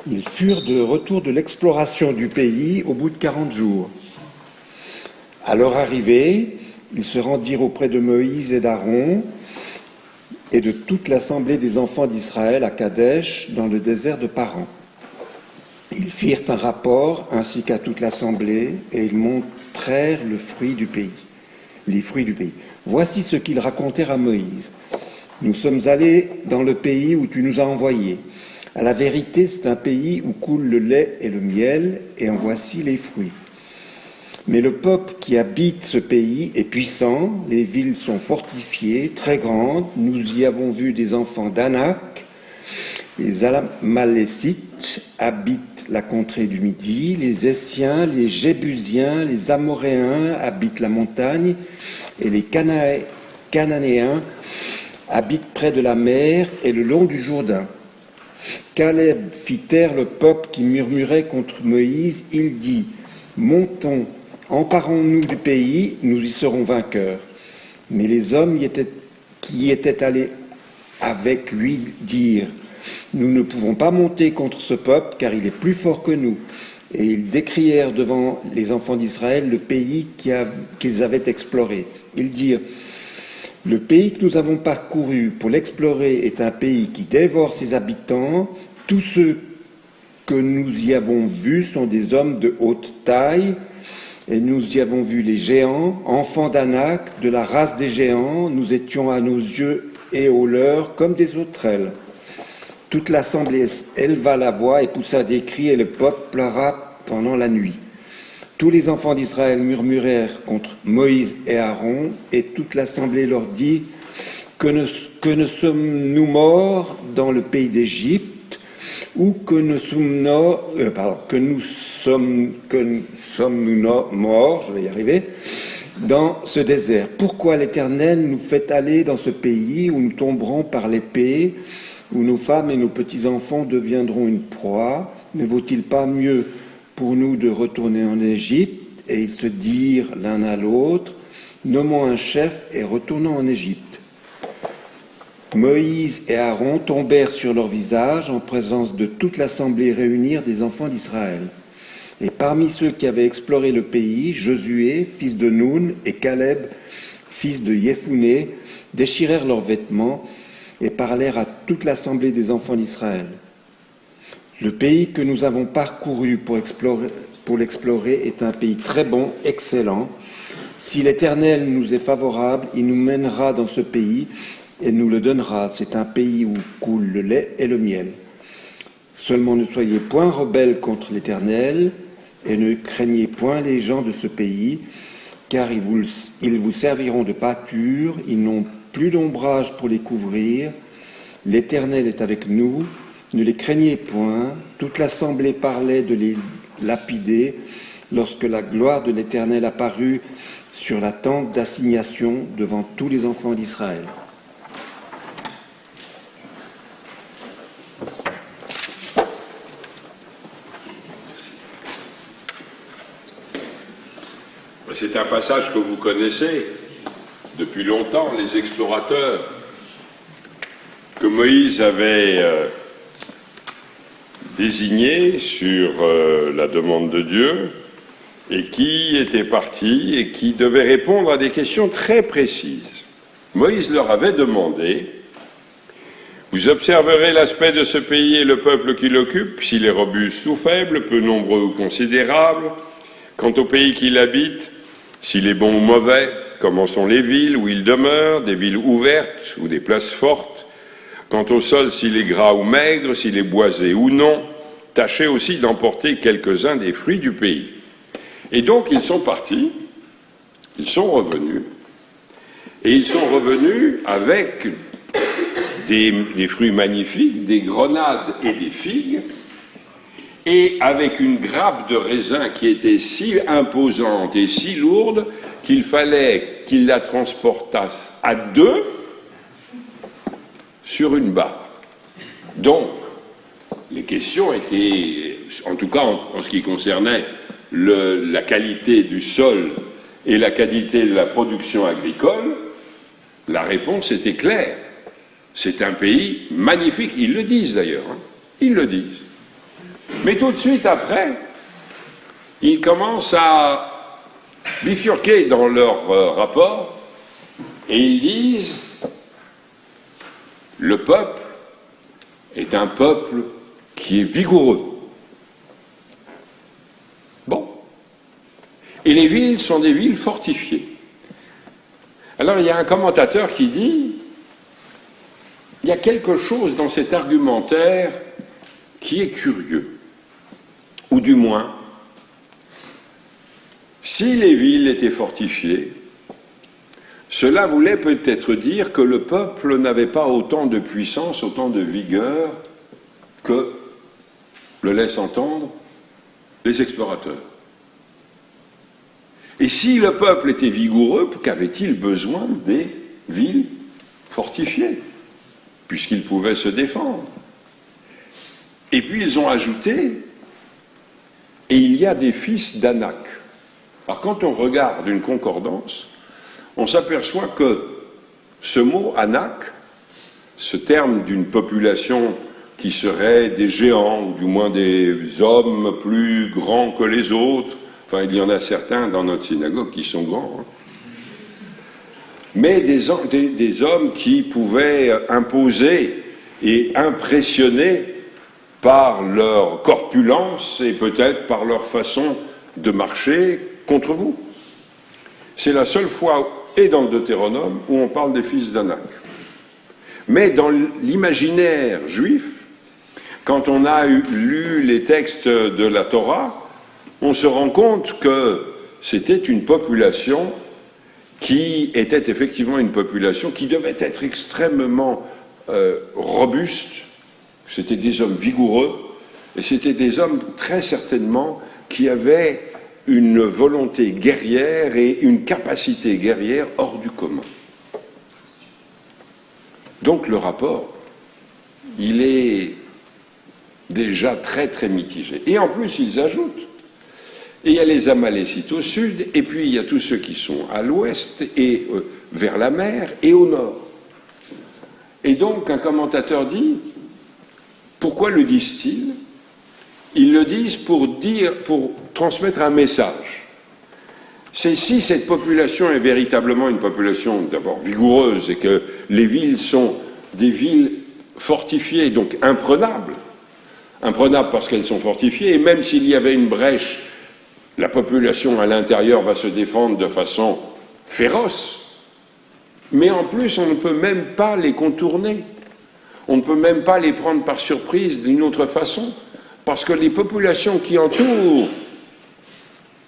Ils furent de retour de l'exploration du pays au bout de 40 jours. À leur arrivée, ils se rendirent auprès de Moïse et d'Aaron et de toute l'assemblée des enfants d'Israël à Kadesh, dans le désert de Paran. Ils firent un rapport ainsi qu'à toute l'assemblée et ils montrèrent les fruits du pays. Voici ce qu'ils racontèrent à Moïse. Nous sommes allés dans le pays où tu nous as envoyés. À la vérité, c'est un pays où coule le lait et le miel, et en voici les fruits. Mais le peuple qui habite ce pays est puissant, les villes sont fortifiées, très grandes. Nous y avons vu des enfants d'Anak. Les Amalécites habitent la contrée du Midi, les Essiens, les Jébusiens, les Amoréens habitent la montagne, et les Cananéens habitent près de la mer et le long du Jourdain. Caleb fit taire le peuple qui murmurait contre Moïse. Il dit : montons, emparons-nous du pays, nous y serons vainqueurs. Mais les hommes qui étaient allés avec lui dirent : nous ne pouvons pas monter contre ce peuple, car il est plus fort que nous. Et ils décrièrent devant les enfants d'Israël le pays qu'ils avaient exploré. Ils dirent : le pays que nous avons parcouru pour l'explorer est un pays qui dévore ses habitants. Tous ceux que nous y avons vus sont des hommes de haute taille, et nous y avons vu les géants, enfants d'Anak, de la race des géants. Nous étions à nos yeux et aux leurs comme des sauterelles. Toute l'assemblée éleva la voix et poussa des cris, et le peuple pleura pendant la nuit. Tous les enfants d'Israël murmurèrent contre Moïse et Aaron, et toute l'assemblée leur dit : que ne sommes-nous morts dans le pays d'Égypte, ou que nous sommes morts, je vais y arriver, dans ce désert. Pourquoi l'Éternel nous fait aller dans ce pays où nous tomberons par l'épée, où nos femmes et nos petits-enfants deviendront une proie? Ne vaut-il pas mieux pour nous de retourner en Égypte? Et ils se dirent l'un à l'autre : nommons un chef et retournons en Égypte. Moïse et Aaron tombèrent sur leur visage en présence de toute l'assemblée réunie des enfants d'Israël. Et parmi ceux qui avaient exploré le pays, Josué, fils de Nun, et Caleb, fils de Yéphuné, déchirèrent leurs vêtements et parlèrent à toute l'assemblée des enfants d'Israël. Le pays que nous avons parcouru pour l'explorer est un pays très bon, excellent. Si l'Éternel nous est favorable, il nous mènera dans ce pays et nous le donnera. C'est un pays où coule le lait et le miel. Seulement ne soyez point rebelles contre l'Éternel et ne craignez point les gens de ce pays, car ils vous serviront de pâture, ils n'ont plus d'ombrage pour les couvrir. L'Éternel est avec nous, ne les craignez point. Toute l'assemblée parlait de les lapider lorsque la gloire de l'Éternel apparut sur la tente d'assignation devant tous les enfants d'Israël. C'est un passage que vous connaissez depuis longtemps, les explorateurs que Moïse avait désignés sur la demande de Dieu et qui étaient partis et qui devaient répondre à des questions très précises. Moïse leur avait demandé : vous observerez l'aspect de ce pays et le peuple qui l'occupe, s'il est robuste ou faible, peu nombreux ou considérable. Quant au pays qu'il habite, s'il est bon ou mauvais, comment sont les villes où il demeure, des villes ouvertes ou des places fortes. Quant au sol, s'il est gras ou maigre, s'il est boisé ou non, tâchez aussi d'emporter quelques-uns des fruits du pays. Et donc ils sont partis, ils sont revenus, et ils sont revenus avec des fruits magnifiques, des grenades et des figues, et avec une grappe de raisin qui était si imposante et si lourde qu'il fallait qu'ils la transportassent à deux sur une barre. Donc, les questions étaient, en tout cas en ce qui concernait la qualité du sol et la qualité de la production agricole, la réponse était claire. C'est un pays magnifique, ils le disent d'ailleurs, ils le disent. Mais tout de suite après, ils commencent à bifurquer dans leur rapport et ils disent le peuple est un peuple qui est vigoureux. Bon. Et les villes sont des villes fortifiées. Alors il y a un commentateur qui dit il y a quelque chose dans cet argumentaire qui est curieux. Ou du moins, si les villes étaient fortifiées, cela voulait peut-être dire que le peuple n'avait pas autant de puissance, autant de vigueur que le laissent entendre les explorateurs. Et si le peuple était vigoureux, qu'avait-il besoin des villes fortifiées, puisqu'il pouvait se défendre? Et puis ils ont ajouté, et il y a des fils d'Anak. Alors quand on regarde une concordance, on s'aperçoit que ce mot Anak, ce terme d'une population qui serait des géants, ou du moins des hommes plus grands que les autres, enfin il y en a certains dans notre synagogue qui sont grands, hein, mais des hommes qui pouvaient imposer et impressionner par leur corpulence et peut-être par leur façon de marcher contre vous. C'est la seule fois, et dans le Deutéronome, où on parle des fils d'Anak. Mais dans l'imaginaire juif, quand on a lu les textes de la Torah, on se rend compte que c'était une population qui était effectivement une population qui devait être extrêmement robuste. C'était des hommes vigoureux, et c'était des hommes très certainement qui avaient une volonté guerrière et une capacité guerrière hors du commun. Donc le rapport, il est déjà très très mitigé. Et en plus, ils ajoutent, et il y a les Amalécites au sud, et puis il y a tous ceux qui sont à l'ouest, et vers la mer, et au nord. Et donc un commentateur dit, pourquoi le disent-ils? Ils le disent pour transmettre un message. C'est si cette population est véritablement une population d'abord vigoureuse et que les villes sont des villes fortifiées, donc imprenables parce qu'elles sont fortifiées, et même s'il y avait une brèche, la population à l'intérieur va se défendre de façon féroce, mais en plus on ne peut même pas les contourner, on ne peut même pas les prendre par surprise d'une autre façon. Parce que les populations qui entourent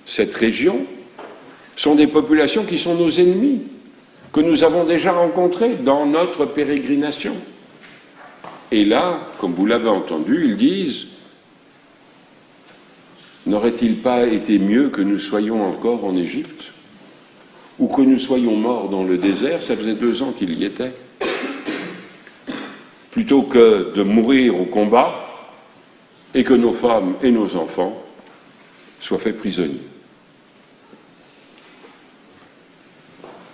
cette région sont des populations qui sont nos ennemis, que nous avons déjà rencontrés dans notre pérégrination. Et là, comme vous l'avez entendu, ils disent « N'aurait-il pas été mieux que nous soyons encore en Égypte? Ou que nous soyons morts dans le désert? Ça faisait 2 ans qu'il y était. Plutôt que de mourir au combat, et que nos femmes et nos enfants soient faits prisonniers. »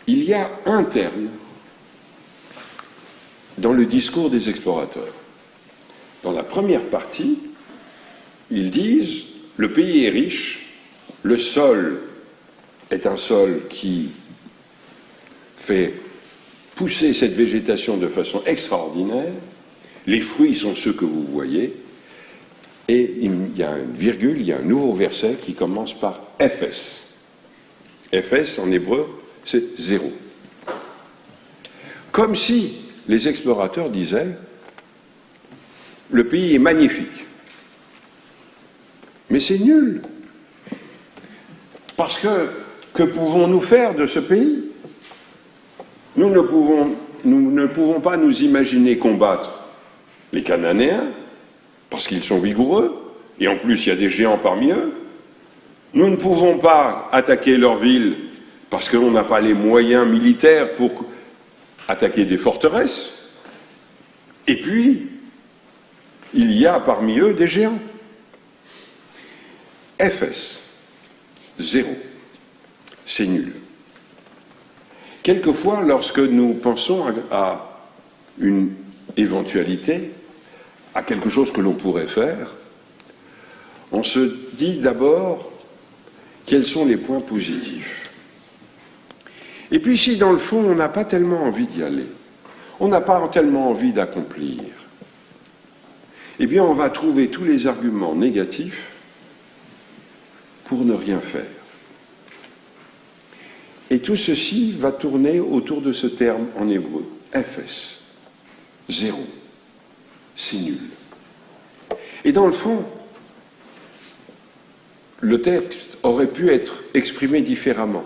Il y a un terme dans le discours des explorateurs. Dans la première partie, ils disent « Le pays est riche, le sol est un sol qui fait pousser cette végétation de façon extraordinaire, les fruits sont ceux que vous voyez, et il y a une virgule, il y a un nouveau verset qui commence par Ephes. Ephes, en hébreu, c'est 0. Comme si les explorateurs disaient « Le pays est magnifique, mais c'est nul. Parce que pouvons-nous faire de ce pays? Nous ne pouvons pas nous imaginer combattre les Cananéens, parce qu'ils sont vigoureux, et en plus il y a des géants parmi eux. Nous ne pouvons pas attaquer leur ville parce qu'on n'a pas les moyens militaires pour attaquer des forteresses. Et puis, il y a parmi eux des géants. Ephes, 0. C'est nul. Quelquefois, lorsque nous pensons à une éventualité, à quelque chose que l'on pourrait faire, on se dit d'abord quels sont les points positifs. Et puis si dans le fond on n'a pas tellement envie d'y aller, on n'a pas tellement envie d'accomplir, eh bien on va trouver tous les arguments négatifs pour ne rien faire. Et tout ceci va tourner autour de ce terme en hébreu, efes, zéro, c'est nul. Et dans le fond, le texte aurait pu être exprimé différemment.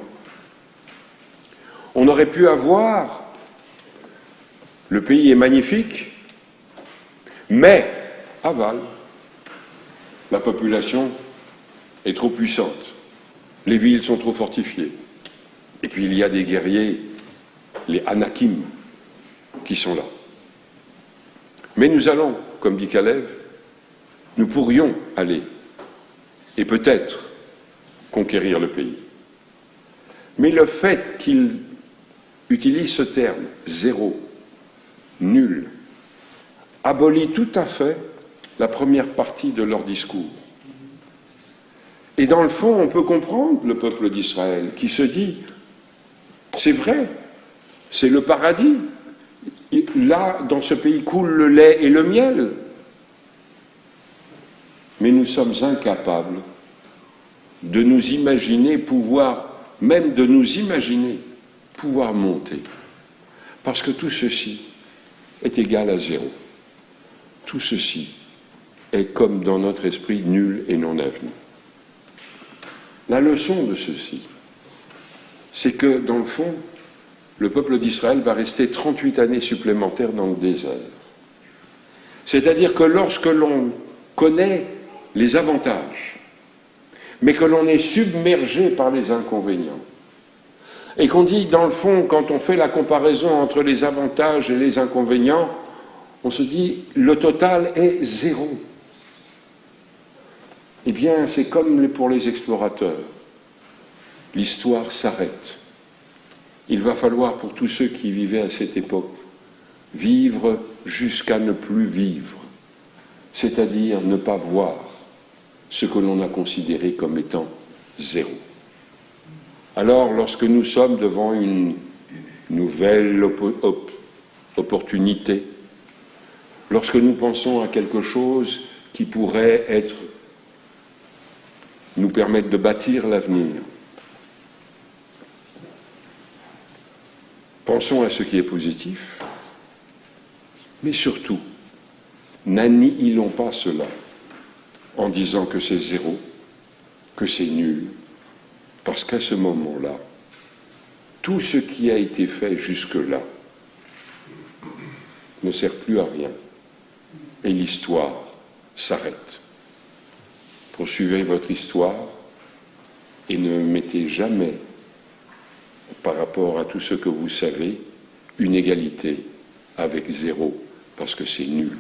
On aurait pu avoir « le pays est magnifique, mais, aval, la population est trop puissante, les villes sont trop fortifiées, et puis il y a des guerriers, les Anakim, qui sont là. Mais nous allons, comme dit Caleb, nous pourrions aller et peut-être conquérir le pays. Mais le fait qu'il utilise ce terme, zéro, nul, abolit tout à fait la première partie de leur discours. Et dans le fond, on peut comprendre le peuple d'Israël qui se dit, c'est vrai, c'est le paradis. Là, dans ce pays, coule le lait et le miel. Mais nous sommes incapables de nous imaginer pouvoir, même de nous imaginer pouvoir monter. Parce que tout ceci est égal à zéro. Tout ceci est comme dans notre esprit nul et non avenu. La leçon de ceci, c'est que dans le fond, le peuple d'Israël va rester 38 années supplémentaires dans le désert. C'est-à-dire que lorsque l'on connaît les avantages, mais que l'on est submergé par les inconvénients, et qu'on dit, dans le fond, quand on fait la comparaison entre les avantages et les inconvénients, on se dit, le total est zéro. Eh bien, c'est comme pour les explorateurs. L'histoire s'arrête. Il va falloir, pour tous ceux qui vivaient à cette époque, vivre jusqu'à ne plus vivre, c'est-à-dire ne pas voir ce que l'on a considéré comme étant zéro. Alors, lorsque nous sommes devant une nouvelle opportunité, lorsque nous pensons à quelque chose qui pourrait nous permettre de bâtir l'avenir, pensons à ce qui est positif, mais surtout, n'annihilons pas cela en disant que c'est zéro, que c'est nul, parce qu'à ce moment-là, tout ce qui a été fait jusque-là ne sert plus à rien, et l'histoire s'arrête. Poursuivez votre histoire et ne mettez jamais, par rapport à tout ce que vous savez, une égalité avec zéro, parce que c'est nul.